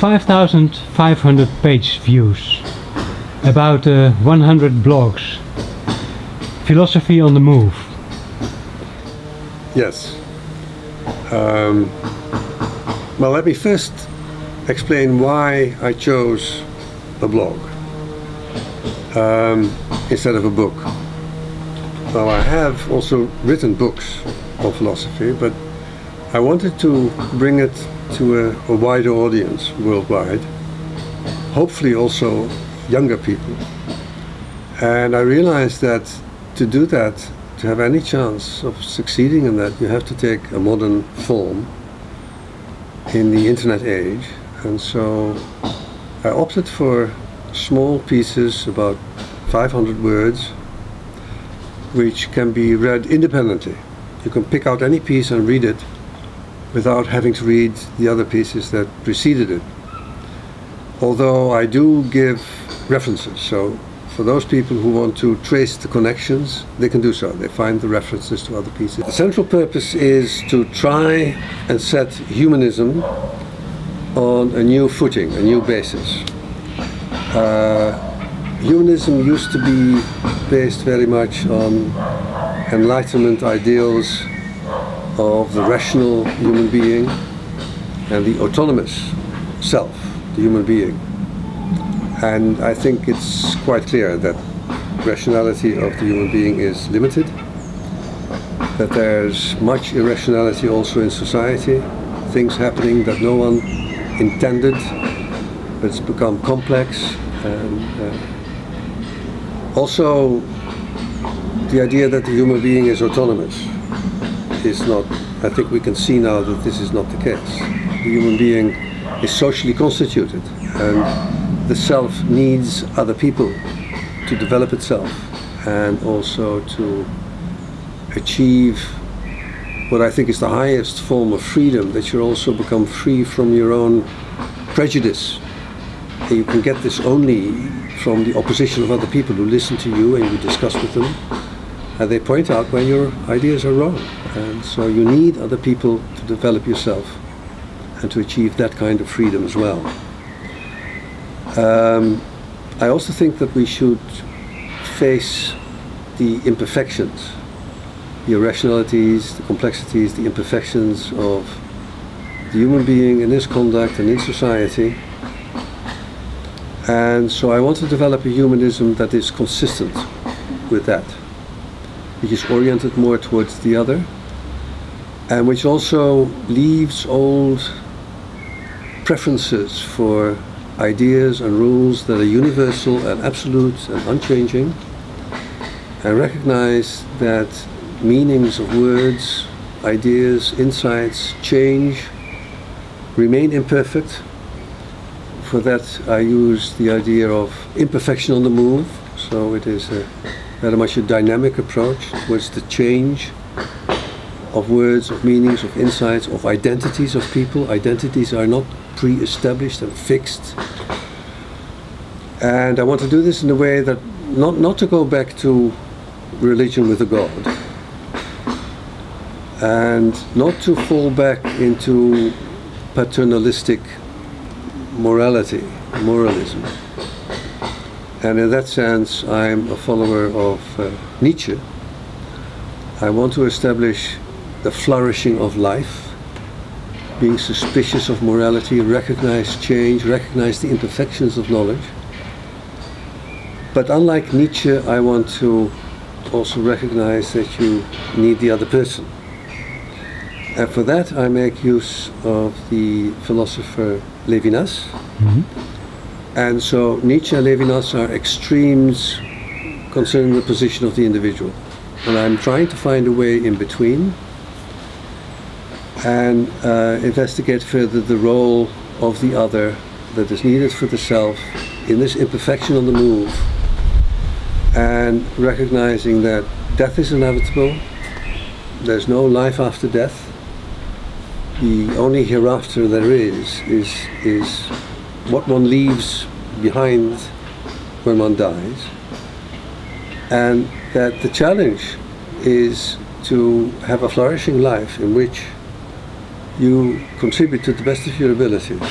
5,500 page views, about 100 blogs. Philosophy on the move. Yes. Well, let me first explain why I chose a blog instead of a book. Well, I have also written books on philosophy, but I wanted to bring it to a wider audience worldwide, hopefully also younger people. And I realized that to do that, to have any chance of succeeding in that, you have to take a modern form in the internet age. And so I opted for small pieces, about 500 words, which can be read independently. You can pick out any piece and read it without having to read the other pieces that preceded it. Although I do give references, so for those people who want to trace the connections, they can do so. They find the references to other pieces. The central purpose is to try and set humanism on a new footing, a new basis. Humanism used to be based very much on Enlightenment ideals of the rational human being and the autonomous self, the human being. And I think it's quite clear that rationality of the human being is limited, that there's much irrationality also in society, things happening that no one intended, but it's become complex. And also the idea that the human being is autonomous is not, I think we can see now that this is not the case. The human being is socially constituted, and the self needs other people to develop itself and also to achieve what I think is the highest form of freedom, that you also become free from your own prejudice. And you can get this only from the opposition of other people who listen to you and you discuss with them, and they point out where your ideas are wrong. And so you need other people to develop yourself and to achieve that kind of freedom as well. I also think that we should face the imperfections, the irrationalities, the complexities, the imperfections of the human being in his conduct and in society. And so I want to develop a humanism that is consistent with that, which is oriented more towards the other, and which also leaves old preferences for ideas and rules that are universal and absolute and unchanging, and recognize that meanings of words, ideas, insights change, remain imperfect. For that I use the idea of imperfection on the move, so it is very much a dynamic approach towards the change of words, of meanings, of insights, of identities of people. Identities are not pre-established and fixed. And I want to do this in a way that not to go back to religion with a god, and not to fall back into paternalistic moralism. And in that sense, I'm a follower of Nietzsche. I want to establish the flourishing of life, being suspicious of morality, recognize change, recognize the imperfections of knowledge. But unlike Nietzsche, I want to also recognize that you need the other person. And for that I make use of the philosopher Levinas. And so Nietzsche and Levinas are extremes concerning the position of the individual. And I'm trying to find a way in between and investigate further the role of the other that is needed for the self in this imperfection on the move, and recognizing that death is inevitable, there's no life after death. The only hereafter there is what one leaves behind when one dies, and that the challenge is to have a flourishing life in which you contribute to the best of your abilities.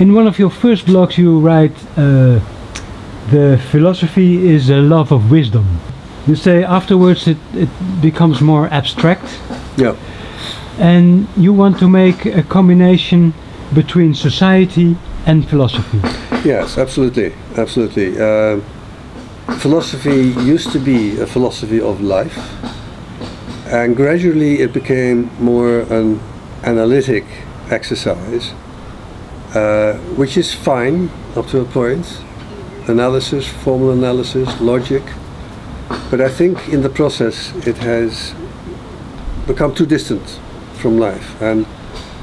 In one of your first blogs you write, the philosophy is a love of wisdom. You say afterwards it becomes more abstract. Yeah. And you want to make a combination between society and philosophy. Yes, absolutely, absolutely. Philosophy used to be a philosophy of life, and gradually it became more an analytic exercise, which is fine up to a point. Analysis, formal analysis, logic. But I think in the process it has become too distant from life. And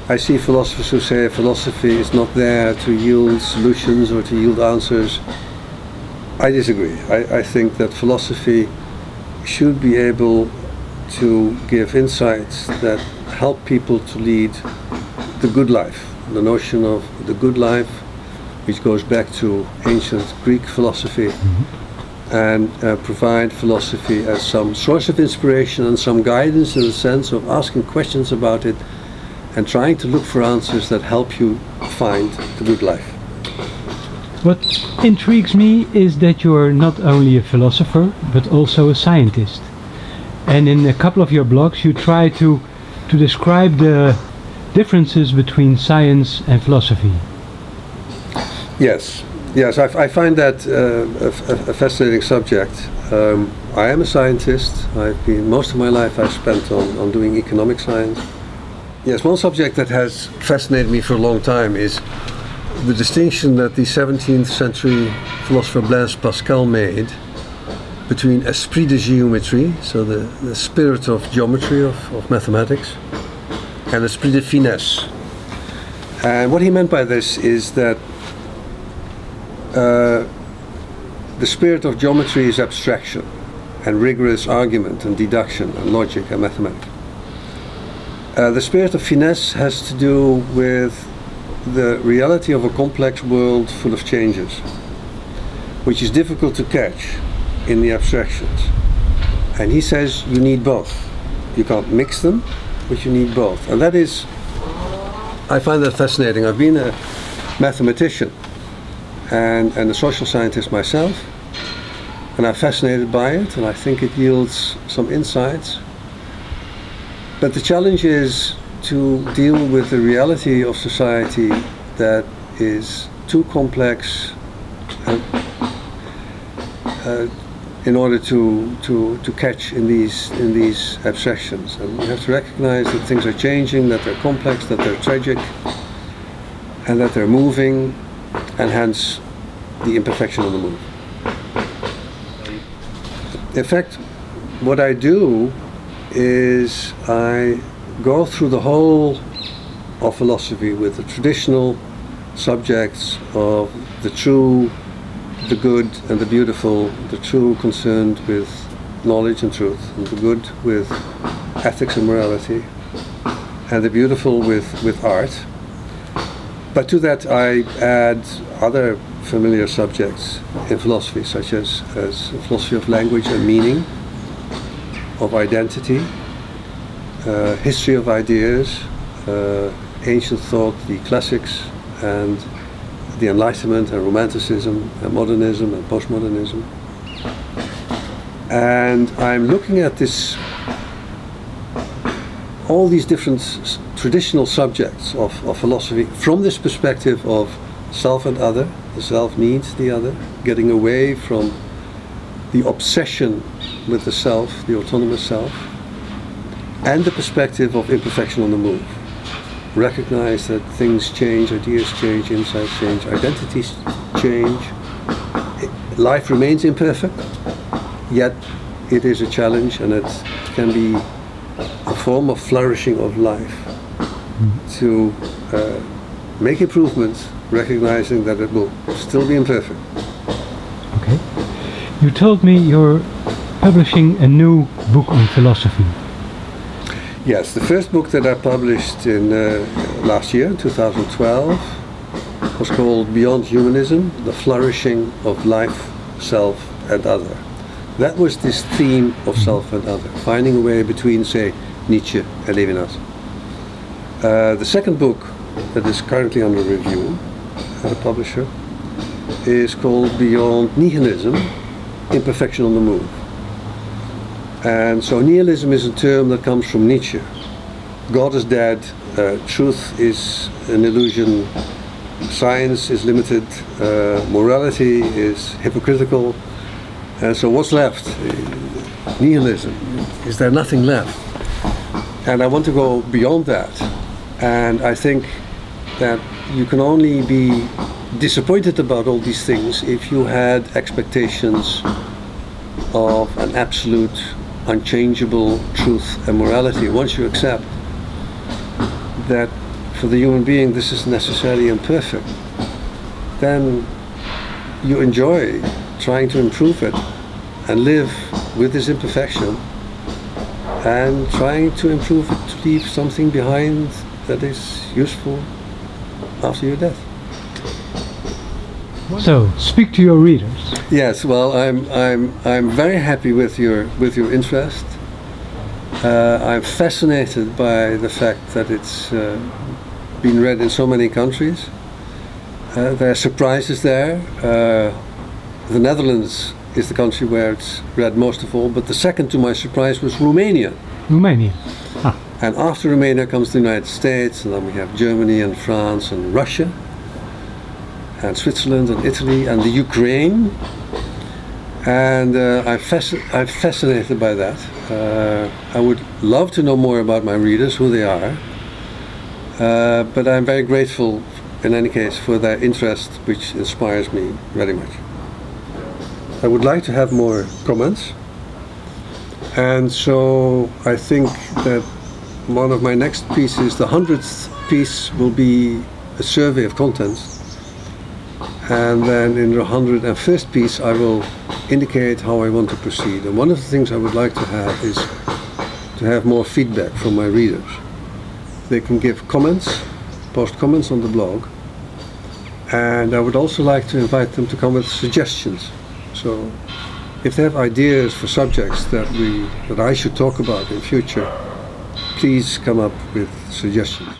I see philosophers who say philosophy is not there to yield solutions or to yield answers. I disagree. I think that philosophy should be able to give insights that help people to lead the good life. The notion of the good life, which goes back to ancient Greek philosophy, and provide philosophy as some source of inspiration and some guidance in the sense of asking questions about it and trying to look for answers that help you find the good life. What intrigues me is that you're not only a philosopher but also a scientist. And in a couple of your blogs you try to describe the differences between science and philosophy. Yes, yes, I find that a fascinating subject. I am a scientist. Most of my life I've spent on doing economic science. Yes, one subject that has fascinated me for a long time is the distinction that the 17th century philosopher Blaise Pascal made between esprit de géométrie, so the spirit of geometry, of mathematics, and esprit de finesse. And what he meant by this is that the spirit of geometry is abstraction and rigorous argument and deduction and logic and mathematics. The spirit of finesse has to do with the reality of a complex world full of changes, which is difficult to catch in the abstractions. And he says you need both. You can't mix them, but you need both. And that is, I find that fascinating. I've been a mathematician and a social scientist myself, and I'm fascinated by it, and I think it yields some insights. But the challenge is to deal with the reality of society that is too complex in order to catch in these abstractions. And we have to recognize that things are changing, that they're complex, that they're tragic, and that they're moving, and hence the imperfection of the move. In fact, what I do is I go through the whole of philosophy with the traditional subjects of the true, the good and the beautiful, the true concerned with knowledge and truth, and the good with ethics and morality, and the beautiful with art. But to that I add other familiar subjects in philosophy, such as philosophy of language and meaning, of identity, history of ideas, ancient thought, the classics, and the Enlightenment and Romanticism and modernism and postmodernism. And I'm looking at all these different traditional subjects of philosophy from this perspective of self and other. The self needs the other, getting away from the obsession with the self, the autonomous self, and the perspective of imperfection on the move. Recognize that things change, ideas change, insights change, identities change. Life remains imperfect, yet it is a challenge, and it can be a form of flourishing of life to make improvements, recognizing that it will still be imperfect. Okay. You told me you're publishing a new book on philosophy. Yes, the first book that I published in last year, 2012, was called Beyond Humanism, The Flourishing of Life, Self and Other. That was this theme of self and other, finding a way between, say, Nietzsche and Levinas. The second book that is currently under review the publisher, is called Beyond Nihilism, Imperfection on the Move. And so nihilism is a term that comes from Nietzsche. God is dead, truth is an illusion, science is limited, morality is hypocritical, and so what's left? Nihilism. Is there nothing left? And I want to go beyond that, and I think that you can only be disappointed about all these things if you had expectations of an absolute, unchangeable truth and morality. Once you accept that for the human being this is necessarily imperfect, then you enjoy trying to improve it and live with this imperfection and trying to improve it to leave something behind that is useful after your death. So, speak to your readers. Yes, well, I'm very happy with your interest. I'm fascinated by the fact that it's been read in so many countries. There are surprises there. The Netherlands is the country where it's read most of all, but the second to my surprise was Romania. Romania. Ah. And after Romania comes the United States, and then we have Germany and France and Russia and Switzerland and Italy and the Ukraine. And I'm fascinated by that. I would love to know more about my readers, who they are, but I'm very grateful in any case for their interest, which inspires me very much. I would like to have more comments, and so I think that one of my next pieces, the 100th piece, will be a survey of contents, and then in the 101st piece I will indicate how I want to proceed. And one of the things I would like to have is to have more feedback from my readers. They can give comments, post comments on the blog, and I would also like to invite them to come with suggestions. So if they have ideas for subjects that I should talk about in future, please come up with suggestions.